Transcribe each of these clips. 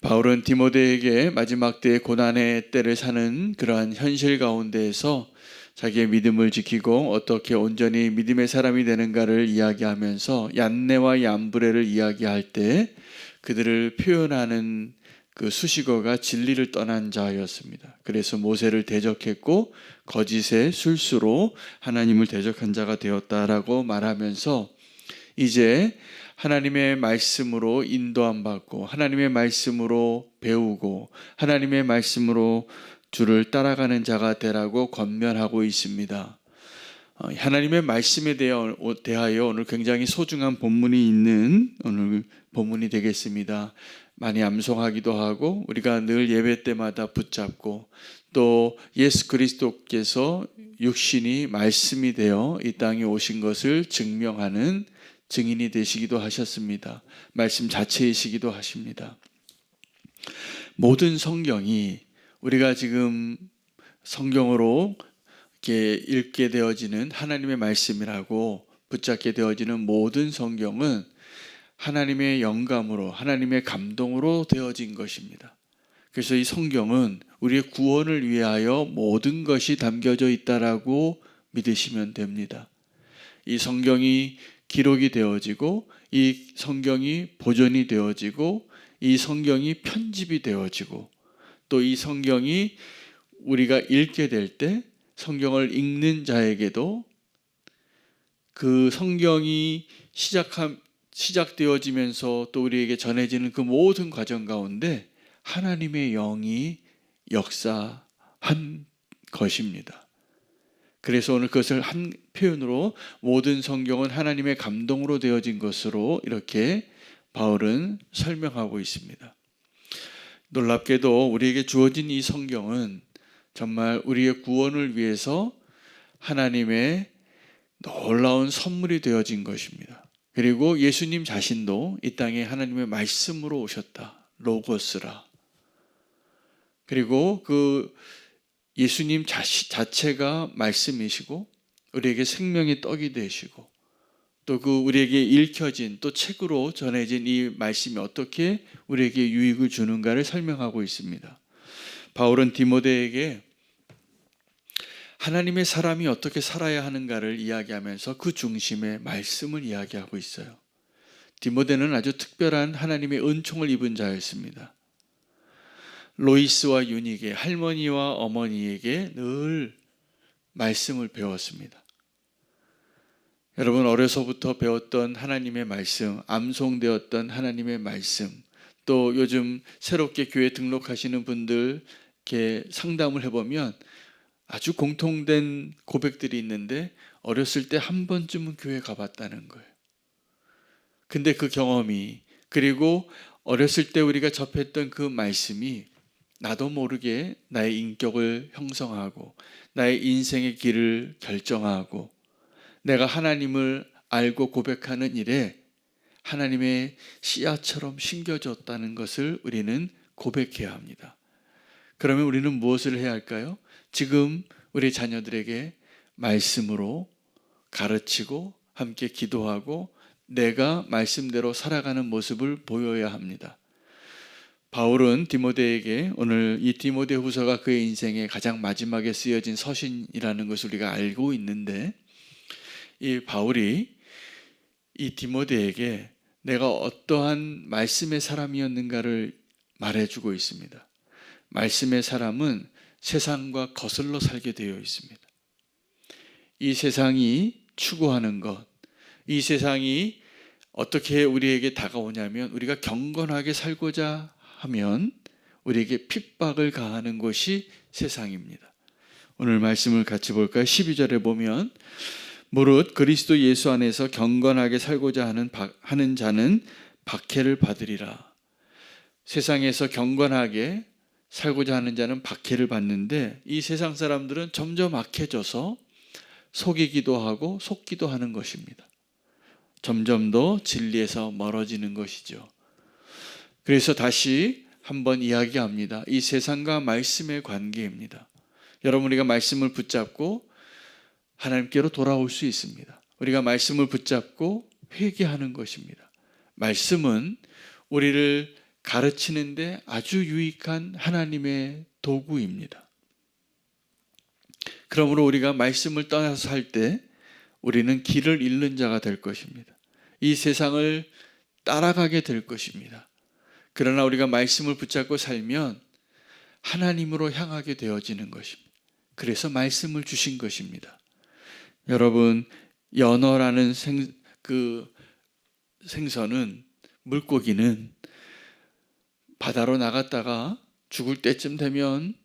바울은 디모데에게 마지막 때의 고난의 때를 사는 그러한 현실 가운데에서 자기의 믿음을 지키고 어떻게 온전히 믿음의 사람이 되는가를 이야기하면서 얀네와 얀브레를 이야기할 때 그들을 표현하는 그 수식어가 진리를 떠난 자였습니다. 그래서 모세를 대적했고 거짓의 술수로 하나님을 대적한 자가 되었다라고 말하면서 이제 하나님의 말씀으로 인도함 받고 하나님의 말씀으로 배우고 하나님의 말씀으로 주를 따라가는 자가 되라고 권면하고 있습니다. 하나님의 말씀에 대하여 오늘 굉장히 소중한 본문이 있는 오늘 본문이 되겠습니다. 많이 암송하기도 하고 우리가 늘 예배 때마다 붙잡고 또 예수 그리스도께서 육신이 말씀이 되어 이 땅에 오신 것을 증명하는 증인이 되시기도 하셨습니다. 말씀 자체이시기도 하십니다. 모든 성경이 우리가 지금 성경으로 이렇게 읽게 되어지는 하나님의 말씀이라고 붙잡게 되어지는 모든 성경은 하나님의 영감으로 하나님의 감동으로 되어진 것입니다. 그래서 이 성경은 우리의 구원을 위하여 모든 것이 담겨져 있다라고 믿으시면 됩니다. 이 성경이 기록이 되어지고 이 성경이 보존이 되어지고 이 성경이 편집이 되어지고 또 이 성경이 우리가 읽게 될 때 성경을 읽는 자에게도 그 성경이 시작되어지면서 또 우리에게 전해지는 그 모든 과정 가운데 하나님의 영이 역사한 것입니다. 그래서 오늘 그것을 한 표현으로 모든 성경은 하나님의 감동으로 되어진 것으로 이렇게 바울은 설명하고 있습니다. 놀랍게도 우리에게 주어진 이 성경은 정말 우리의 구원을 위해서 하나님의 놀라운 선물이 되어진 것입니다. 그리고 예수님 자신도 이 땅에 하나님의 말씀으로 오셨다. 로고스라. 그리고 그 예수님 자체가 말씀이시고 우리에게 생명의 떡이 되시고 또 그 우리에게 읽혀진 또 책으로 전해진 이 말씀이 어떻게 우리에게 유익을 주는가를 설명하고 있습니다. 바울은 디모데에게 하나님의 사람이 어떻게 살아야 하는가를 이야기하면서 그 중심에 말씀을 이야기하고 있어요. 디모데는 아주 특별한 하나님의 은총을 입은 자였습니다. 로이스와 유닉의 할머니와 어머니에게 늘 말씀을 배웠습니다. 여러분 어려서부터 배웠던 하나님의 말씀, 암송되었던 하나님의 말씀, 또 요즘 새롭게 교회 등록하시는 분들 이렇게 상담을 해보면 아주 공통된 고백들이 있는데 어렸을 때 한 번쯤은 교회 가봤다는 거예요. 근데 그 경험이 그리고 어렸을 때 우리가 접했던 그 말씀이 나도 모르게 나의 인격을 형성하고 나의 인생의 길을 결정하고 내가 하나님을 알고 고백하는 일에 하나님의 씨앗처럼 심겨졌다는 것을 우리는 고백해야 합니다. 그러면 우리는 무엇을 해야 할까요? 지금 우리 자녀들에게 말씀으로 가르치고 함께 기도하고 내가 말씀대로 살아가는 모습을 보여야 합니다. 바울은 디모데에게 오늘 이 디모데 후서가 그의 인생의 가장 마지막에 쓰여진 서신이라는 것을 우리가 알고 있는데 이 바울이 이 디모데에게 내가 어떠한 말씀의 사람이었는가를 말해주고 있습니다. 말씀의 사람은 세상과 거슬러 살게 되어 있습니다. 이 세상이 추구하는 것, 이 세상이 어떻게 우리에게 다가오냐면 우리가 경건하게 살고자 하면 우리에게 핍박을 가하는 것이 세상입니다. 오늘 말씀을 같이 볼까요? 12절에 보면 무릇 그리스도 예수 안에서 경건하게 살고자 하는 자는 박해를 받으리라. 세상에서 경건하게 살고자 하는 자는 박해를 받는데 이 세상 사람들은 점점 악해져서 속이기도 하고 속기도 하는 것입니다. 점점 더 진리에서 멀어지는 것이죠. 그래서 다시 한번 이야기합니다. 이 세상과 말씀의 관계입니다. 여러분 우리가 말씀을 붙잡고 하나님께로 돌아올 수 있습니다. 우리가 말씀을 붙잡고 회개하는 것입니다. 말씀은 우리를 가르치는데 아주 유익한 하나님의 도구입니다. 그러므로 우리가 말씀을 떠나서 살 때 우리는 길을 잃는 자가 될 것입니다. 이 세상을 따라가게 될 것입니다. 그러나 우리가 말씀을 붙잡고 살면 하나님으로 향하게 되어지는 것입니다. 그래서 말씀을 주신 것입니다. 여러분, 연어라는 생선은, 물고기는 바다로 나갔다가 죽을 때쯤 되면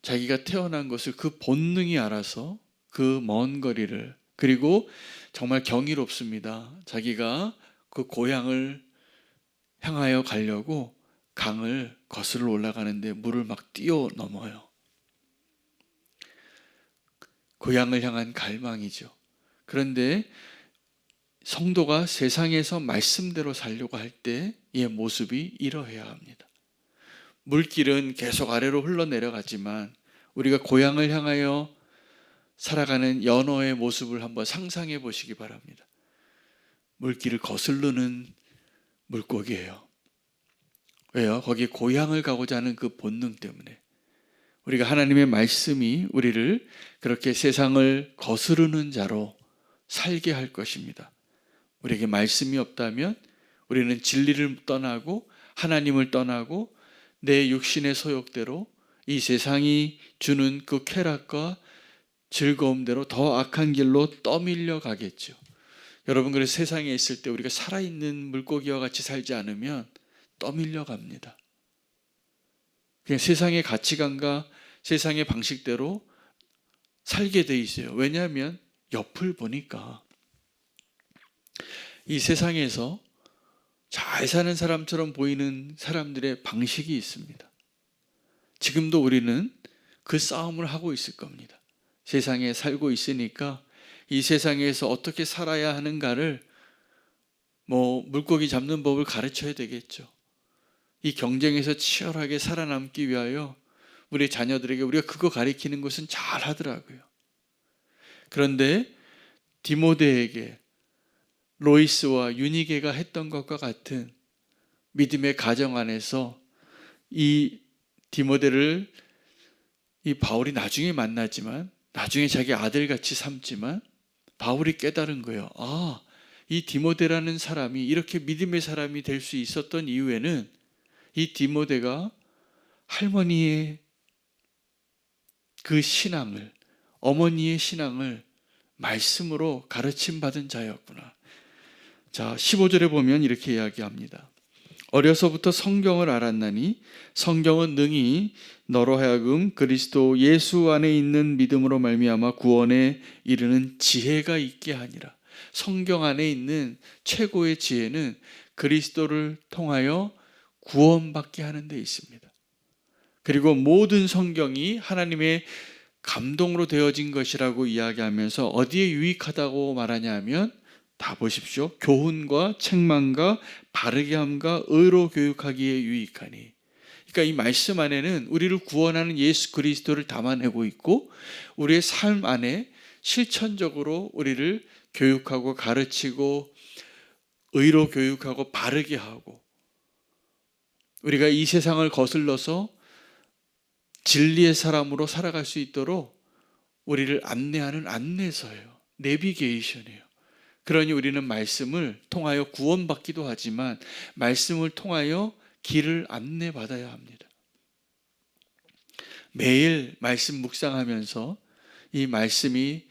자기가 태어난 것을 그 본능이 알아서 그 먼 거리를, 그리고 정말 경이롭습니다. 자기가 그 고향을 향하여 가려고 강을 거슬러 올라가는데 물을 막 뛰어넘어요. 고향을 향한 갈망이죠. 그런데 성도가 세상에서 말씀대로 살려고 할 때 이 모습이 이러해야 합니다. 물길은 계속 아래로 흘러내려가지만 우리가 고향을 향하여 살아가는 연어의 모습을 한번 상상해 보시기 바랍니다. 물길을 거스르는 물고기예요. 왜요? 거기 고향을 가고자 하는 그 본능 때문에. 우리가 하나님의 말씀이 우리를 그렇게 세상을 거스르는 자로 살게 할 것입니다. 우리에게 말씀이 없다면 우리는 진리를 떠나고 하나님을 떠나고 내 육신의 소욕대로 이 세상이 주는 그 쾌락과 즐거움대로 더 악한 길로 떠밀려 가겠죠. 여러분, 그래서 세상에 있을 때 우리가 살아있는 물고기와 같이 살지 않으면 떠밀려 갑니다. 그냥 세상의 가치관과 세상의 방식대로 살게 돼 있어요. 왜냐하면 옆을 보니까 이 세상에서 잘 사는 사람처럼 보이는 사람들의 방식이 있습니다. 지금도 우리는 그 싸움을 하고 있을 겁니다. 세상에 살고 있으니까 이 세상에서 어떻게 살아야 하는가를 물고기 잡는 법을 가르쳐야 되겠죠. 이 경쟁에서 치열하게 살아남기 위하여 우리 자녀들에게 우리가 그거 가르치는 것은 잘 하더라고요. 그런데 디모데에게 로이스와 유니게가 했던 것과 같은 믿음의 가정 안에서 이 디모데를 이 바울이 나중에 만나지만, 나중에 자기 아들같이 삼지만, 바울이 깨달은 거예요. 이 디모데라는 사람이 이렇게 믿음의 사람이 될 수 있었던 이유에는 이 디모데가 할머니의 그 신앙을, 어머니의 신앙을 말씀으로 가르침 받은 자였구나. 자, 15절에 보면 이렇게 이야기합니다. 어려서부터 성경을 알았나니 성경은 능히 너로 하여금 그리스도 예수 안에 있는 믿음으로 말미암아 구원에 이르는 지혜가 있게 하니라. 성경 안에 있는 최고의 지혜는 그리스도를 통하여 구원받게 하는 데 있습니다. 그리고 모든 성경이 하나님의 감동으로 되어진 것이라고 이야기하면서 어디에 유익하다고 말하냐 하면, 다 보십시오. 교훈과 책망과 바르게 함과 의로 교육하기에 유익하니. 그러니까 이 말씀 안에는 우리를 구원하는 예수 그리스도를 담아내고 있고, 우리의 삶 안에 실천적으로 우리를 교육하고 가르치고 의로 교육하고 바르게 하고, 우리가 이 세상을 거슬러서 진리의 사람으로 살아갈 수 있도록 우리를 안내하는 안내서예요. 내비게이션이에요. 그러니 우리는 말씀을 통하여 구원받기도 하지만 말씀을 통하여 길을 안내받아야 합니다. 매일 말씀 묵상하면서 이 말씀이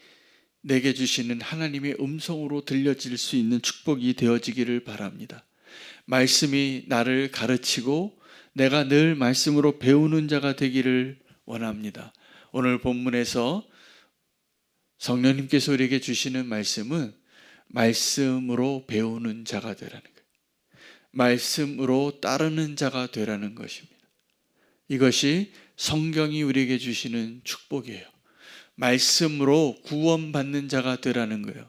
내게 주시는 하나님의 음성으로 들려질 수 있는 축복이 되어지기를 바랍니다. 말씀이 나를 가르치고 내가 늘 말씀으로 배우는 자가 되기를 원합니다. 오늘 본문에서 성령님께서 우리에게 주시는 말씀은 말씀으로 배우는 자가 되라는 거예요. 말씀으로 따르는 자가 되라는 것입니다. 이것이 성경이 우리에게 주시는 축복이에요. 말씀으로 구원받는 자가 되라는 거예요.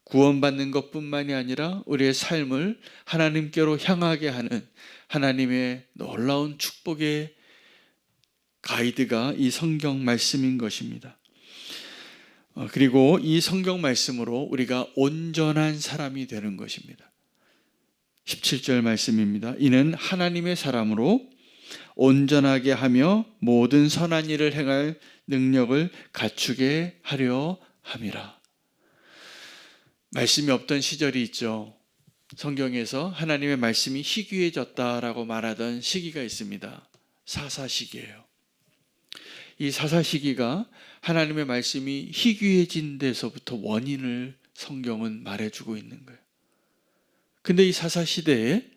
구원받는 것뿐만이 아니라 우리의 삶을 하나님께로 향하게 하는 하나님의 놀라운 축복의 가이드가 이 성경 말씀인 것입니다. 그리고 이 성경 말씀으로 우리가 온전한 사람이 되는 것입니다. 17절 말씀입니다. 이는 하나님의 사람으로 온전하게 하며 모든 선한 일을 행할 능력을 갖추게 하려 함이라. 말씀이 없던 시절이 있죠. 성경에서 하나님의 말씀이 희귀해졌다라고 말하던 시기가 있습니다. 사사 시기예요. 이 사사 시기가 하나님의 말씀이 희귀해진 데서부터 원인을 성경은 말해주고 있는 거예요. 근데 이 사사 시대에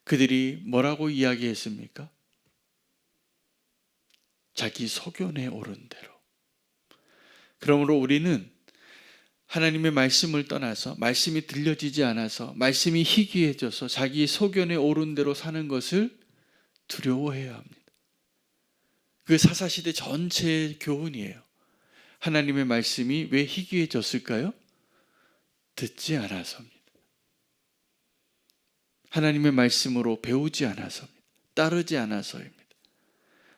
그들이 뭐라고 이야기했습니까? 자기 소견에 오른 대로. 그러므로 우리는 하나님의 말씀을 떠나서, 말씀이 들려지지 않아서, 말씀이 희귀해져서 자기 소견에 오른 대로 사는 것을 두려워해야 합니다. 그 사사시대 전체의 교훈이에요. 하나님의 말씀이 왜 희귀해졌을까요? 듣지 않아서입니다. 하나님의 말씀으로 배우지 않아서입니다. 따르지 않아서입니다.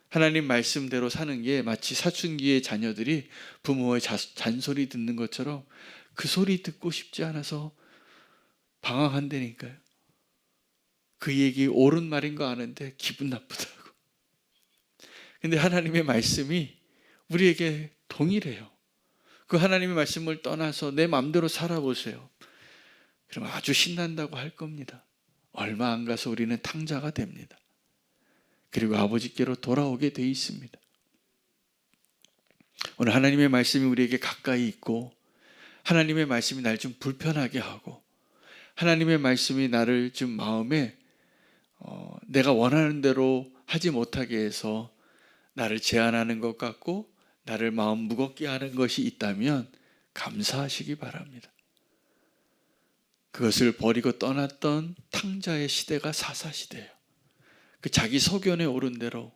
하나님 말씀대로 사는 게 마치 사춘기의 자녀들이 부모의 잔소리 듣는 것처럼 그 소리 듣고 싶지 않아서 방황한다니까요. 그 얘기 옳은 말인 거 아는데 기분 나쁘다고. 근데 하나님의 말씀이 우리에게 동일해요. 그 하나님의 말씀을 떠나서 내 마음대로 살아보세요. 그럼 아주 신난다고 할 겁니다. 얼마 안 가서 우리는 탕자가 됩니다. 그리고 아버지께로 돌아오게 돼 있습니다. 오늘 하나님의 말씀이 우리에게 가까이 있고, 하나님의 말씀이 날 좀 불편하게 하고, 하나님의 말씀이 나를 좀 마음에 내가 원하는 대로 하지 못하게 해서 나를 제한하는 것 같고 나를 마음 무겁게 하는 것이 있다면 감사하시기 바랍니다. 그것을 버리고 떠났던 탕자의 시대가 사사시대예요. 그 자기 소견에 오른 대로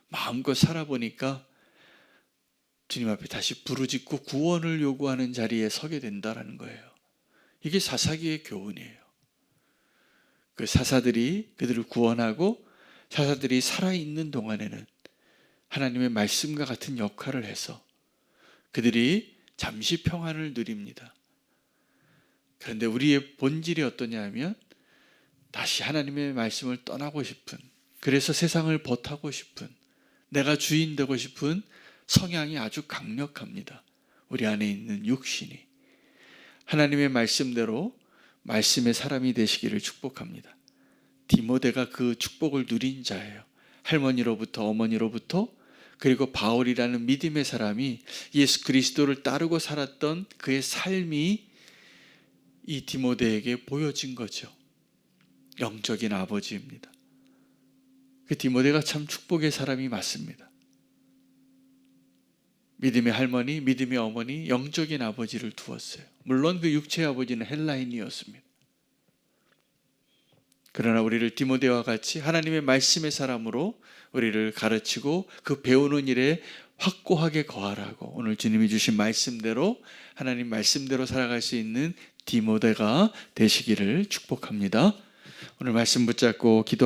마음껏 살아보니까 주님 앞에 다시 부르짖고 구원을 요구하는 자리에 서게 된다는 거예요. 이게 사사기의 교훈이에요. 그 사사들이 그들을 구원하고 사사들이 살아있는 동안에는 하나님의 말씀과 같은 역할을 해서 그들이 잠시 평안을 누립니다. 그런데 우리의 본질이 어떠냐 하면 다시 하나님의 말씀을 떠나고 싶은, 그래서 세상을 벗하고 싶은, 내가 주인 되고 싶은 성향이 아주 강력합니다. 우리 안에 있는 육신이. 하나님의 말씀대로 말씀의 사람이 되시기를 축복합니다. 디모데가 그 축복을 누린 자예요. 할머니로부터, 어머니로부터, 그리고 바울이라는 믿음의 사람이 예수 그리스도를 따르고 살았던 그의 삶이 이 디모데에게 보여진 거죠. 영적인 아버지입니다. 그 디모데가 참 축복의 사람이 맞습니다. 믿음의 할머니, 믿음의 어머니, 영적인 아버지를 두었어요. 물론 그 육체의 아버지는 헬라인이었습니다. 그러나 우리를 디모데와 같이 하나님의 말씀의 사람으로 우리를 가르치고 그 배우는 일에 확고하게 거하라고, 오늘 주님이 주신 말씀대로 하나님 말씀대로 살아갈 수 있는 디모데가 되시기를 축복합니다. 오늘 말씀 붙잡고 기도